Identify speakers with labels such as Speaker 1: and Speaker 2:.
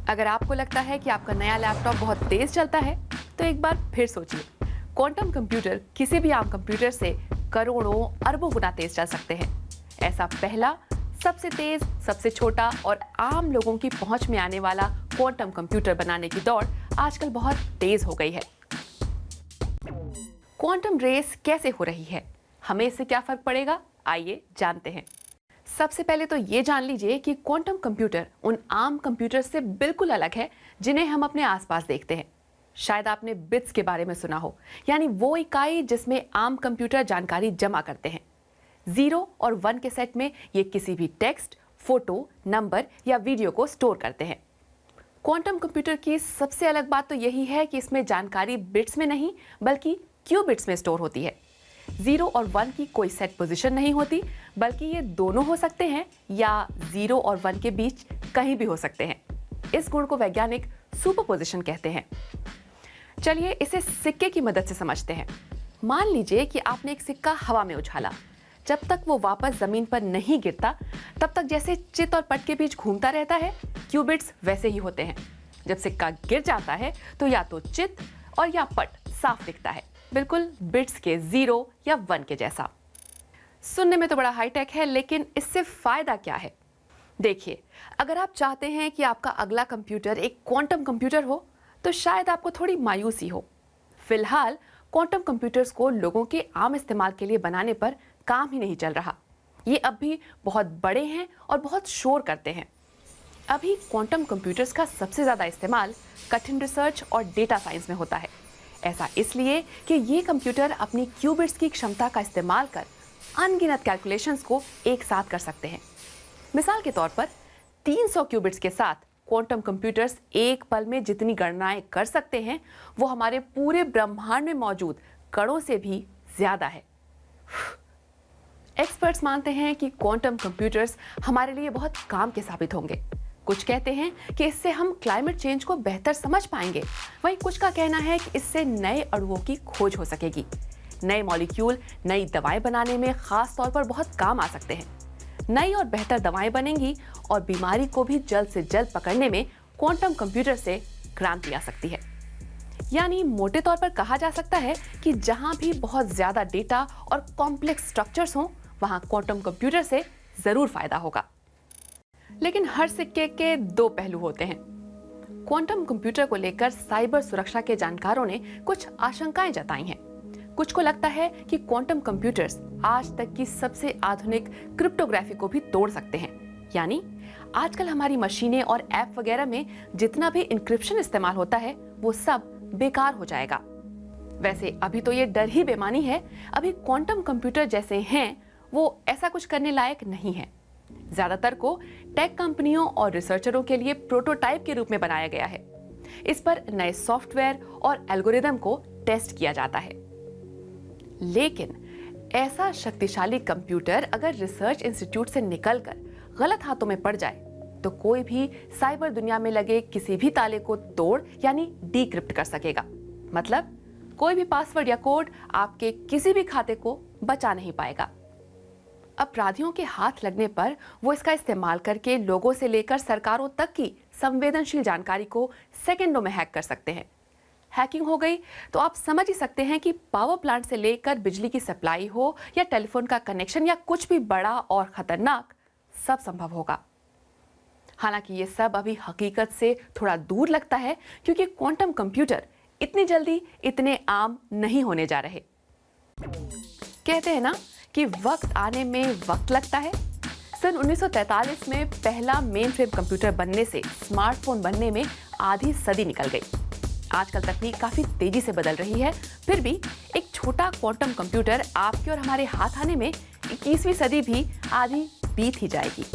Speaker 1: अगर आपको लगता है कि आपका नया लैपटॉप बहुत तेज चलता है, तो एक बार फिर सोचिए। क्वांटम कंप्यूटर किसी भी आम कंप्यूटर से करोड़ों अरबों गुना तेज चल सकते हैं। ऐसा पहला, सबसे तेज, सबसे छोटा और आम लोगों की पहुंच में आने वाला क्वांटम कंप्यूटर बनाने की दौड़ आजकल बहुत तेज हो गई है। क्वांटम रेस कैसे हो रही है, हमें इससे क्या फर्क पड़ेगा, आइए जानते हैं। सबसे पहले तो ये जान लीजिए कि क्वांटम कंप्यूटर उन आम कंप्यूटर से बिल्कुल अलग है जिन्हें हम अपने आसपास देखते हैं। शायद आपने बिट्स के बारे में सुना हो, यानी वो इकाई जिसमें आम कंप्यूटर जानकारी जमा करते हैं। 0 और 1 के सेट में ये किसी भी टेक्स्ट, फोटो, नंबर या वीडियो को स्टोर करते हैं। क्वांटम कंप्यूटर की सबसे अलग बात तो यही है कि इसमें जानकारी बिट्स में नहीं बल्कि क्यूबिट्स में स्टोर होती है। 0 और 1 की कोई सेट पोजीशन नहीं होती, बल्कि ये दोनों हो सकते हैं या 0 और 1 के बीच कहीं भी हो सकते हैं। इस गुण को वैज्ञानिक सुपरपोजिशन कहते हैं। चलिए इसे सिक्के की मदद से समझते हैं। मान लीजिए कि आपने एक सिक्का हवा में उछाला। जब तक वो वापस जमीन पर नहीं गिरता, तब तक जैसे चित और पट के बीच घूमता रहता है, क्यूबिट्स वैसे ही होते हैं। जब सिक्का गिर जाता है तो या तो चित और या पट साफ दिखता है, बिल्कुल बिट्स के 0 या 1 के जैसा। सुनने में तो बड़ा हाईटेक है, लेकिन इससे फायदा क्या है? देखिए, अगर आप चाहते हैं कि आपका अगला कंप्यूटर एक क्वांटम कंप्यूटर हो, तो शायद आपको थोड़ी मायूसी हो। फिलहाल क्वांटम कंप्यूटर्स को लोगों के आम इस्तेमाल के लिए बनाने पर काम ही नहीं चल रहा। ये अब भी बहुत बड़े हैं और बहुत शोर करते हैं। अभी क्वांटम कंप्यूटर्स का सबसे ज़्यादा इस्तेमाल कठिन रिसर्च और डेटा साइंस में होता है। ऐसा इसलिए कि ये कंप्यूटर अपनी क्यूबिट्स की क्षमता का इस्तेमाल कर अनगिनत कैलकुलेशंस को एक साथ कर सकते हैं। मिसाल के तौर पर 300 क्यूबिट्स के साथ क्वांटम कंप्यूटर्स एक पल में जितनी गणनाएं कर सकते हैं, वो हमारे पूरे ब्रह्मांड में मौजूद कणों से भी ज्यादा है। एक्सपर्ट्स मानते हैं कि क्वांटम कंप्यूटर्स हमारे लिए बहुत काम के साबित होंगे। कुछ कहते हैं कि इससे हम क्लाइमेट चेंज को बेहतर समझ पाएंगे, वहीं कुछ का कहना है कि इससे नए अणुओं की खोज हो सकेगी। नए मॉलिक्यूल नई दवाएं बनाने में खास तौर पर बहुत काम आ सकते हैं। नई और बेहतर दवाएं बनेंगी और बीमारी को भी जल्द से जल्द पकड़ने में क्वांटम कंप्यूटर से क्रांति आ सकती है। यानी मोटे तौर पर कहा जा सकता है कि जहां भी बहुत ज्यादा डेटा और कॉम्प्लेक्स स्ट्रक्चर्स हों, वहां क्वांटम कंप्यूटर से जरूर फायदा होगा। लेकिन हर सिक्के के दो पहलू होते हैं। क्वांटम कंप्यूटर को लेकर साइबर सुरक्षा के जानकारों ने कुछ आशंकाएं जताई हैं। कुछ को लगता है कि क्वांटम कंप्यूटर्स आज तक की सबसे आधुनिक क्रिप्टोग्राफी को भी तोड़ सकते हैं। यानी आजकल हमारी मशीनें और ऐप वगैरह में जितना भी इंक्रिप्शन इस्तेमाल होता है, वो सब बेकार हो जाएगा। वैसे अभी तो ये डर ही बेमानी है। अभी क्वांटम कंप्यूटर जैसे हैं, वो ऐसा कुछ करने लायक नहीं है। ज्यादातर को टेक कंपनियों और रिसर्चरों के लिए प्रोटोटाइप के रूप में बनाया गया है। इस पर नए सॉफ्टवेयर और एल्गोरिदम को टेस्ट किया जाता है। लेकिन ऐसा शक्तिशाली कंप्यूटर अगर रिसर्च इंस्टीट्यूट से निकलकर गलत हाथों में पड़ जाए, तो कोई भी साइबर दुनिया में लगे किसी भी ताले को तोड़ यानी डिक्रिप्ट कर सकेगा। मतलब कोई भी पासवर्ड या कोड आपके किसी भी खाते को बचा नहीं पाएगा। अपराधियों के हाथ लगने पर वो इसका इस्तेमाल करके लोगों से लेकर सरकारों तक की संवेदनशील जानकारी को सेकंडों में हैक कर सकते हैं। हैकिंग हो गई तो आप समझ ही सकते हैं कि पावर प्लांट से लेकर बिजली की सप्लाई हो या टेलीफोन का कनेक्शन या कुछ भी बड़ा और खतरनाक, सब संभव होगा। हालांकि ये सब अभी हकीकत से थोड़ा दूर लगता है, क्योंकि क्वांटम कंप्यूटर इतनी जल्दी इतने आम नहीं होने जा रहे। कहते हैं ना कि वक्त आने में वक्त लगता है। सन 1943 में पहला मेनफ्रेम कंप्यूटर बनने से स्मार्टफोन बनने में आधी सदी निकल गई। आजकल तकनीक काफी तेजी से बदल रही है, फिर भी एक छोटा क्वांटम कंप्यूटर आपके और हमारे हाथ आने में 21वीं सदी भी आधी बीत ही जाएगी।